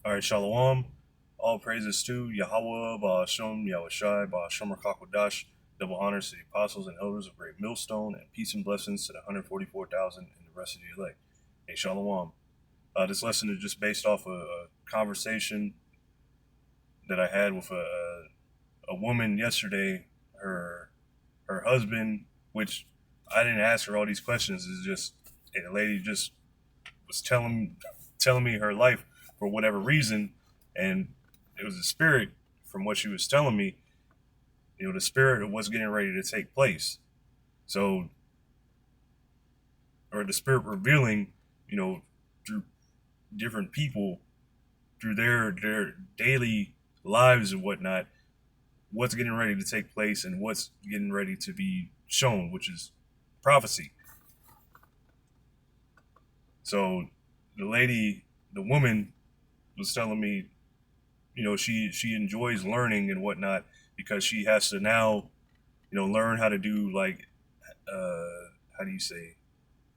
All right, Shalom. All praises to Yahweh, Ba'ashem, Yahushai, Ba'ashem Rakakwadash. Double honors to the apostles and elders of Great Millstone, and peace and blessings to the 144,000 and the rest of the elect. Hey, Shalom. This lesson is just based off a conversation that I had with a woman yesterday. Her husband, which I didn't ask her all these questions, is just a lady just was telling me her life for whatever reason, and it was the spirit from what she was telling me. The spirit of what's getting ready to take place. So, or the spirit revealing, through different people, through their daily lives and whatnot, what's getting ready to take place and what's getting ready to be shown, which is prophecy. So, the woman was telling me, she enjoys learning and whatnot because she has to now, learn how to do like, how do you say,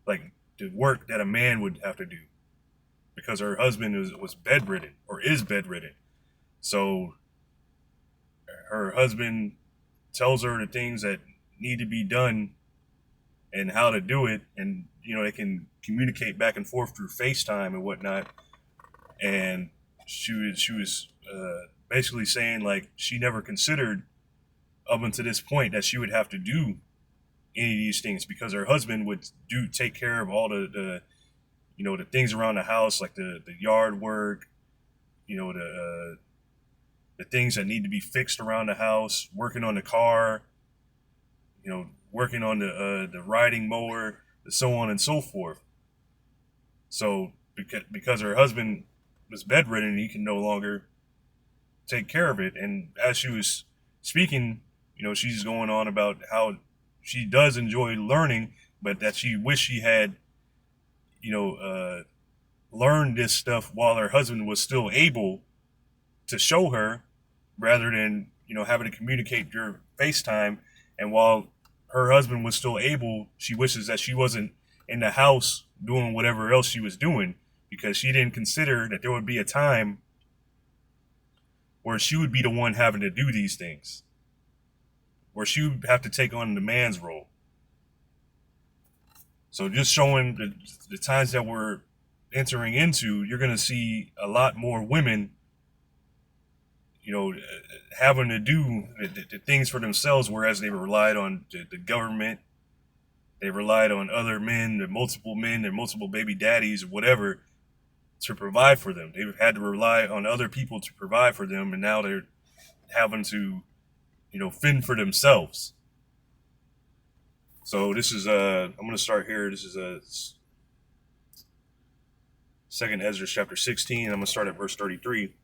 like the work that a man would have to do because her husband was bedridden or is bedridden. So her husband tells her the things that need to be done and how to do it, and they can communicate back and forth through FaceTime and whatnot. And she was basically saying like she never considered up until this point that she would have to do any of these things because her husband would take care of all the things around the house, like the yard work, the things that need to be fixed around the house, working on the car, working on the riding mower, so on and so forth. So because her husband was bedridden, he can no longer take care of it. And as she was speaking, she's going on about how she does enjoy learning, but that she wish she had, you know, uh, learned this stuff while her husband was still able to show her, rather than having to communicate through FaceTime. And while her husband was still able, she wishes that she wasn't in the house doing whatever else she was doing, because she didn't consider that there would be a time where she would be the one having to do these things, where she would have to take on the man's role. So just showing the times that we're entering into, you're going to see a lot more women, having to do the things for themselves, whereas they relied on the government, they relied on other men, their multiple baby daddies, or whatever, to provide for them. They've had to rely on other people to provide for them, and now they're having to, fend for themselves. So this is I'm going to start here. This is Second Ezra chapter 16. I'm going to start at verse 33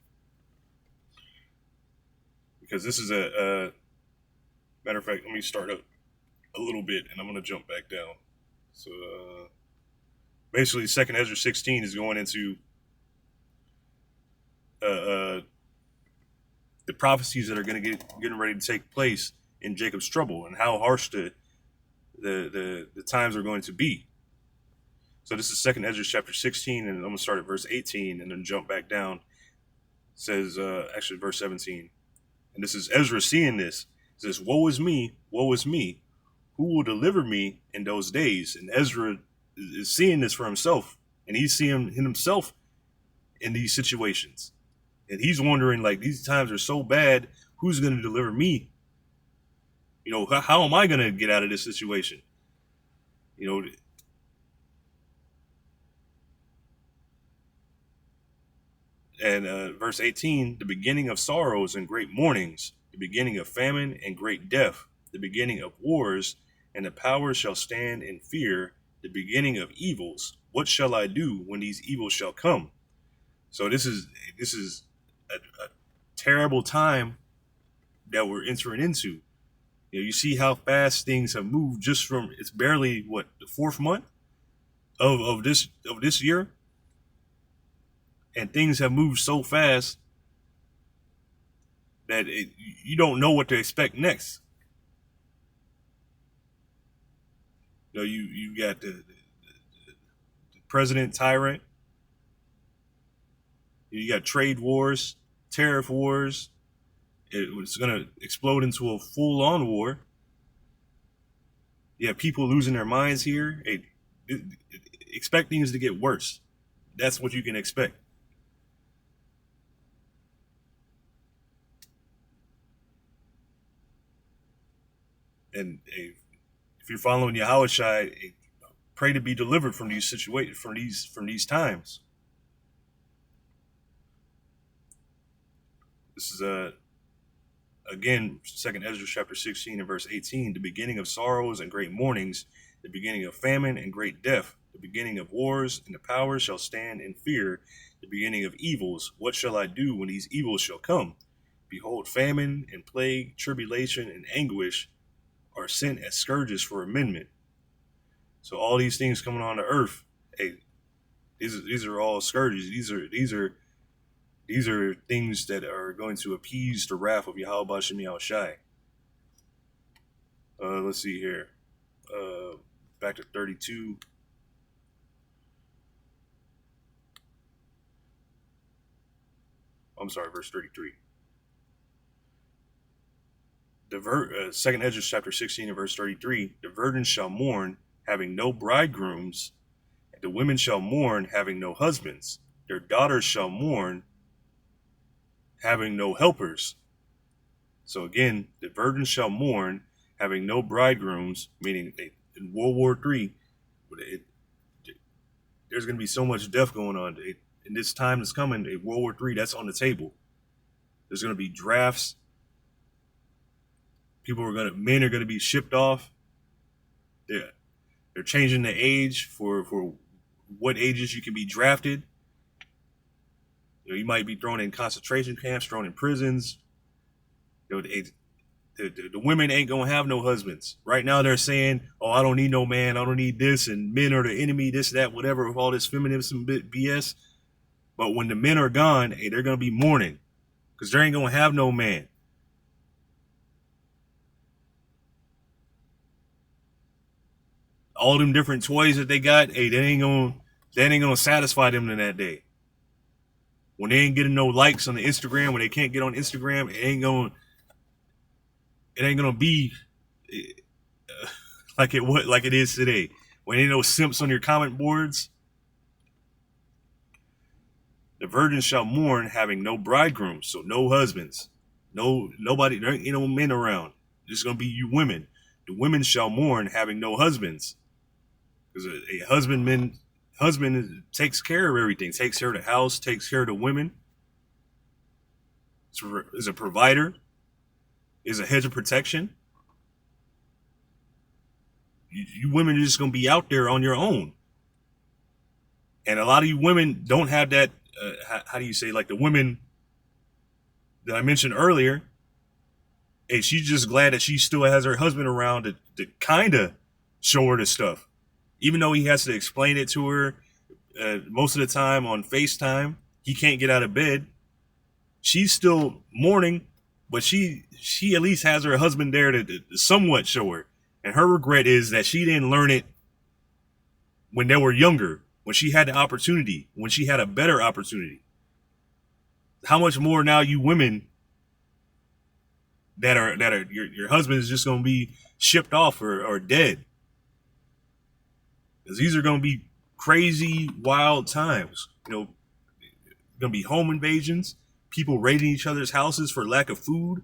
because this is a matter of fact. Let me start up a little bit, and I'm going to jump back down. So basically, Second Ezra 16 is going into uh, uh, the prophecies that are going to getting ready to take place in Jacob's trouble, and how harsh the times are going to be. So this is Second Ezra chapter 16, and I'm going to start at verse 18 and then jump back down. It says, actually, verse 17. And this is Ezra seeing this. It says, woe is me, woe is me. Who will deliver me in those days? And Ezra is seeing this for himself, and he's seeing himself in these situations. And he's wondering, like, these times are so bad, who's going to deliver me? How am I going to get out of this situation? And verse 18, the beginning of sorrows and great mournings, the beginning of famine and great death, the beginning of wars, and the powers shall stand in fear, the beginning of evils. What shall I do when these evils shall come? So this is a terrible time that we're entering into. You see how fast things have moved just from, it's barely what, the fourth month of this year, and things have moved so fast that you don't know what to expect next. You got the president tyrant, You got trade wars, tariff wars. It was going to explode into a full-on war. You have people losing their minds here. Expect things to get worse. That's what you can expect. And if you're following Yahushua, pray to be delivered from these situations, from these times. This is again, Second Ezra chapter 16 and verse 18, the beginning of sorrows and great mournings, the beginning of famine and great death, the beginning of wars, and the powers shall stand in fear, the beginning of evils. What shall I do when these evils shall come? Behold, famine and plague, tribulation and anguish are sent as scourges for amendment. So all these things coming on the earth, hey, these are all scourges. These are things that are going to appease the wrath of Yahweh Bashem Yahushai. Let's see here. Back to 32. I'm sorry, verse 33. Second Ezra chapter 16 and verse 33. The virgins shall mourn, having no bridegrooms, and the women shall mourn, having no husbands. Their daughters shall mourn, having no helpers. So again, the virgins shall mourn, having no bridegrooms, meaning in World War III, there's going to be so much death going on. In this time that's coming, World War III, that's on the table. There's going to be drafts. Men are going to be shipped off. They're changing the age for what ages you can be drafted. You might be thrown in concentration camps, thrown in prisons. The women ain't gonna have no husbands. Right now they're saying, "Oh, I don't need no man. I don't need this," and men are the enemy. This, that, whatever, with all this feminism BS. But when the men are gone, they're gonna be mourning because they ain't gonna have no man. All them different toys that they got, that ain't gonna satisfy them in that day. When they ain't getting no likes on the Instagram, when they can't get on Instagram, it ain't gonna be like it is today. When ain't no simps on your comment boards. The virgins shall mourn, having no bridegrooms, so no husbands, nobody, there ain't no men around. It's gonna be you women. The women shall mourn, having no husbands. Because a husband takes care of everything, takes care of the house, takes care of the women. Is a provider, is a hedge of protection. You women are just going to be out there on your own. And a lot of you women don't have that, how do you say, like the women that I mentioned earlier, hey, she's just glad that she still has her husband around to kind of show her the stuff. Even though he has to explain it to her most of the time on FaceTime, he can't get out of bed. She's still mourning, but she at least has her husband there to somewhat show her. And her regret is that she didn't learn it when they were younger, when she had the opportunity, when she had a better opportunity. How much more now you women that are your husband is just going to be shipped off or dead. Because these are going to be crazy, wild times. Going to be home invasions, people raiding each other's houses for lack of food.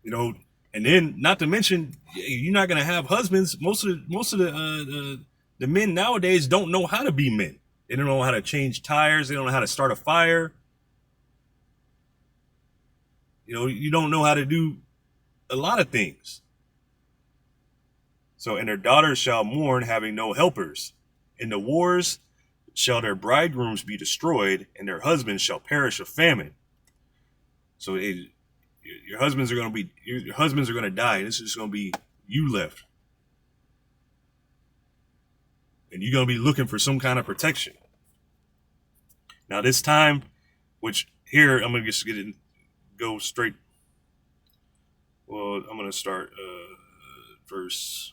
And then not to mention, you're not going to have husbands. Most of the men nowadays don't know how to be men. They don't know how to change tires. They don't know how to start a fire. You don't know how to do a lot of things. So, and their daughters shall mourn, having no helpers. In the wars shall their bridegrooms be destroyed, and their husbands shall perish of famine. So your husbands are going to die, and it's just going to be you left. And you're going to be looking for some kind of protection. Now this time, which here I'm going to just go straight. Well, I'm going to start verse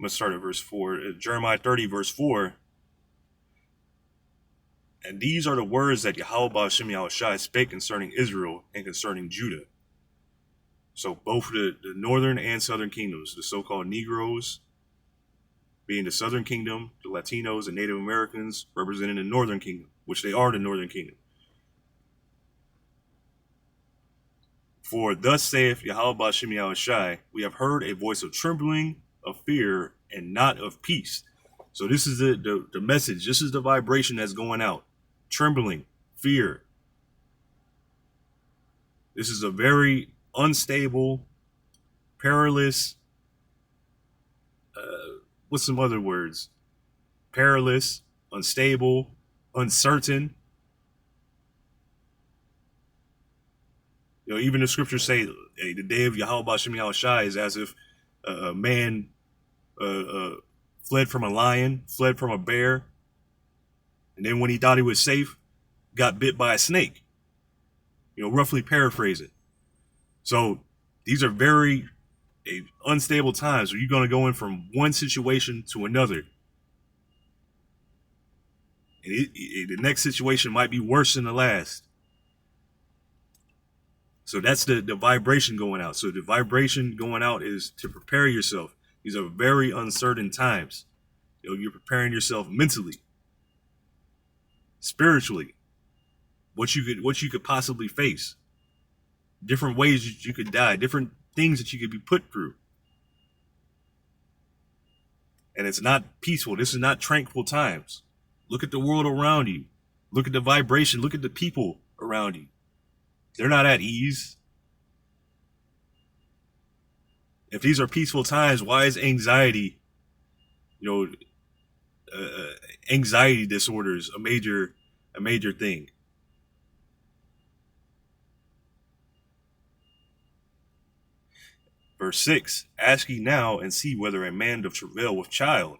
Let's start at verse 4. Jeremiah 30, verse 4. And these are the words that Yahweh Ba'ashem Yahushai spake concerning Israel and concerning Judah. So both the northern and southern kingdoms, the so-called Negroes being the southern kingdom, the Latinos and Native Americans representing the northern kingdom, which they are the northern kingdom. For thus saith Yahweh Ba'ashem Yahushai, we have heard a voice of trembling, of fear, and not of peace. So this is the message. This is the vibration that's going out. Trembling, fear. This is a very unstable, perilous, what's some other words? Perilous, unstable, uncertain. You know, even the scriptures say the day of Yahweh Ba'ashem Yahushai is as if a man fled from a lion, fled from a bear, and then when he thought he was safe, got bit by a snake. You know, roughly paraphrasing. So these are very unstable times where you're going to go in from one situation to another. And the next situation might be worse than the last. So that's the vibration going out. So the vibration going out is to prepare yourself. These are very uncertain times. You know, you're preparing yourself mentally, spiritually, what you could possibly face, different ways you could die, different things that you could be put through. And it's not peaceful. This is not tranquil times. Look at the world around you. Look at the vibration. Look at the people around you. They're not at ease. If these are peaceful times, why is anxiety, anxiety disorders a major thing? Verse 6, ask ye now and see whether a man doth travail with child.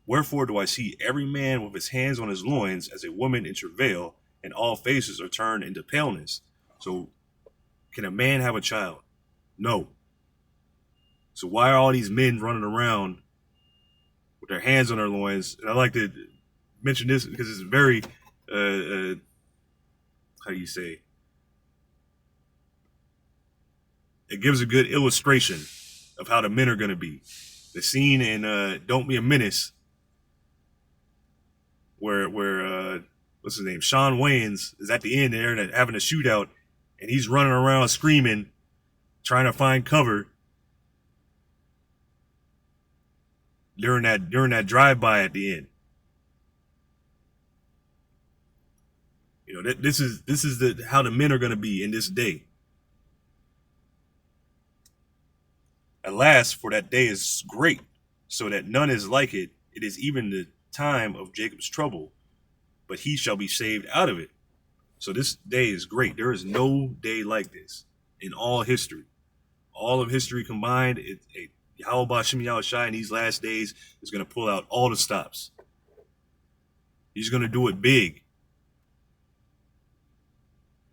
Wherefore do I see every man with his hands on his loins as a woman in travail, and all faces are turned into paleness. So can a man have a child? No. So why are all these men running around with their hands on their loins? And I like to mention this because it's very, how do you say? It gives a good illustration of how the men are going to be. The scene in Don't Be a Menace, where what's his name? Shawn Wayans is at the end there and having a shootout, and he's running around screaming, trying to find cover during that drive-by at the end. You know, this is how the men are going to be in this day. Alas, for that day is great, so that none is like it. It is even the time of Jacob's trouble, but he shall be saved out of it. So this day is great. There is no day like this in all history. All of history combined, Yahweh Ba'ashem Yahushai in these last days is going to pull out all the stops. He's going to do it big.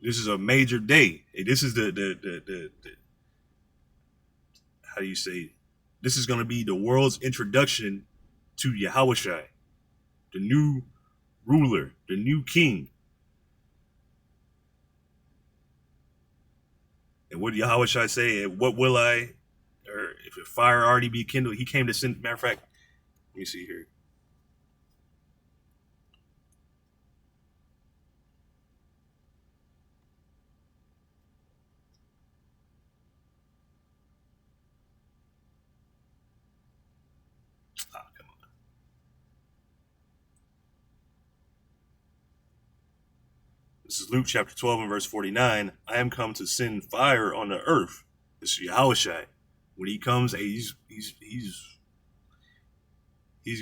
This is a major day. This is the how do you say? This is going to be the world's introduction to Yahushai, the new ruler, the new king. And what did Yahushai say? And what will I, or if a fire already be kindled, he came to send, matter of fact, let me see here. Come on. This is Luke chapter 12 and verse 49. I am come to send fire on the earth. This is Yahushai. When he comes, he's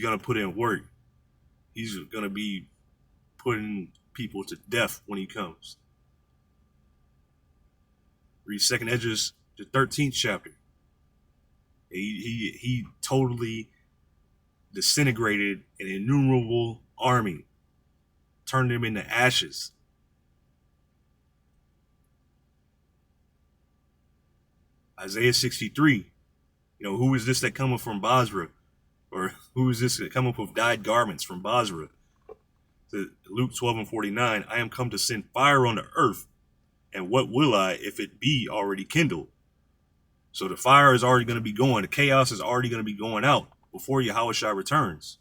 gonna put in work. He's gonna be putting people to death when he comes. Read 2nd Esdras, the 13th chapter. He totally disintegrated an innumerable army, turned them into ashes. Isaiah 63, Who is this that cometh from Basra? Or who is this that cometh with dyed garments from Basra? To Luke 12:49, I am come to send fire on the earth, and what will I if it be already kindled? So the fire is already going to be going. The chaos is already going to be going out before Yahushua returns.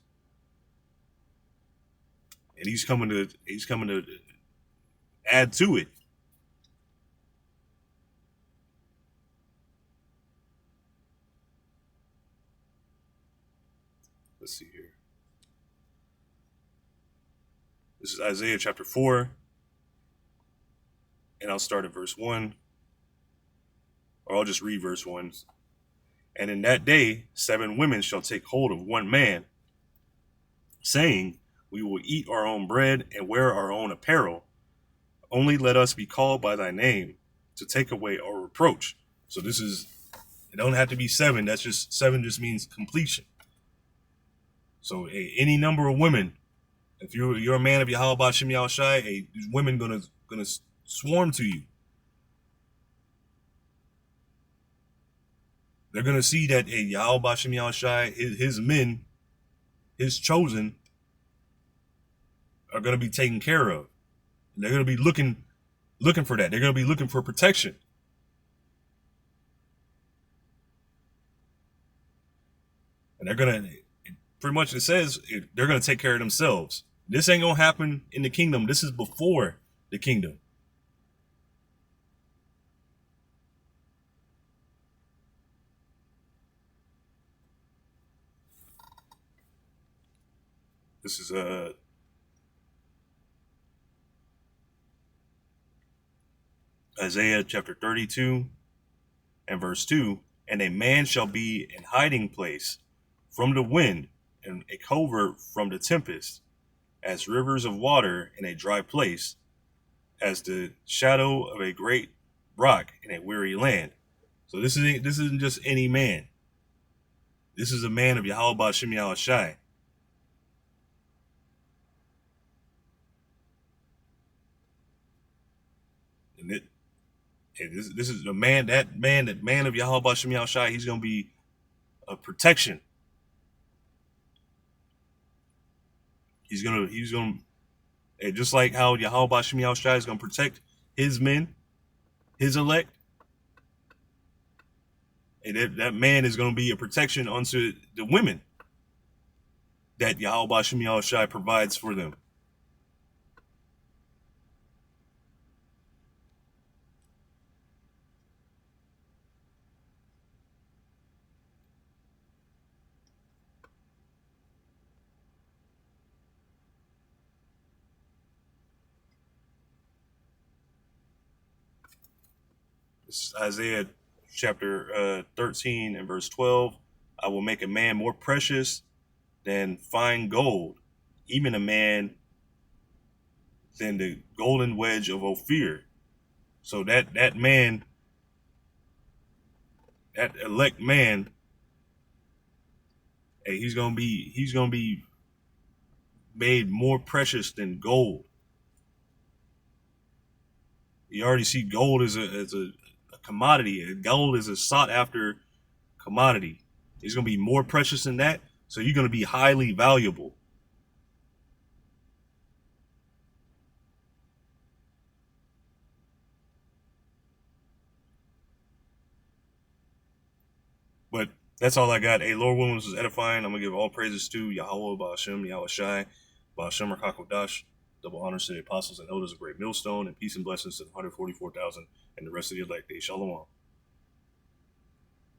And he's coming to add to it. Let's see here. This is Isaiah chapter 4. And I'll start at verse 1. Or I'll just read verse 1. And in that day, 7 women shall take hold of one man, saying, we will eat our own bread and wear our own apparel. Only let us be called by thy name to take away our reproach. So it don't have to be 7. That's just 7 just means completion. So any number of women, if you're a man of Yahweh Ba'Shem Yahushai, these women gonna swarm to you. They're gonna see that Yahweh Ba'Shem Yahushai, his men, his chosen, are gonna be taken care of. And they're gonna be looking for that. They're gonna be looking for protection. And they're gonna, pretty much it says, they're gonna take care of themselves. This ain't gonna happen in the kingdom. This is before the kingdom. This is Isaiah chapter 32 and verse 2. And a man shall be in hiding place from the wind, and a covert from the tempest, as rivers of water in a dry place, as the shadow of a great rock in a weary land. So this isn't just any man. This is a man of Yahweh Ba'Shem Yahushai. And this is the man, that man of Yahweh Ba'Shem Yahushai. He's gonna be a protection. He's gonna and just like how Yahweh Ba'Shem Yahushai is gonna protect his men, his elect. And that man is going to be a protection unto the women that Yahweh Ba'Shem Yahushai provides for them. This is Isaiah chapter 13 and verse 12. I will make a man more precious than fine gold, even a man than the golden wedge of Ophir. So that man, that elect man, he's gonna be made more precious than gold. You already see gold as a commodity. Gold is a sought after commodity. It's going to be more precious than that. So you're going to be highly valuable. But that's all I got. Hey, Lord willing, this was edifying. I'm going to give all praises to Yahweh, Ba'Shem, Yahushai, Ba'Shem, Rakakodash. Double honors to the apostles and elders of Great Millstone, and peace and blessings to the 144,000 and the rest of the elect. Shalom.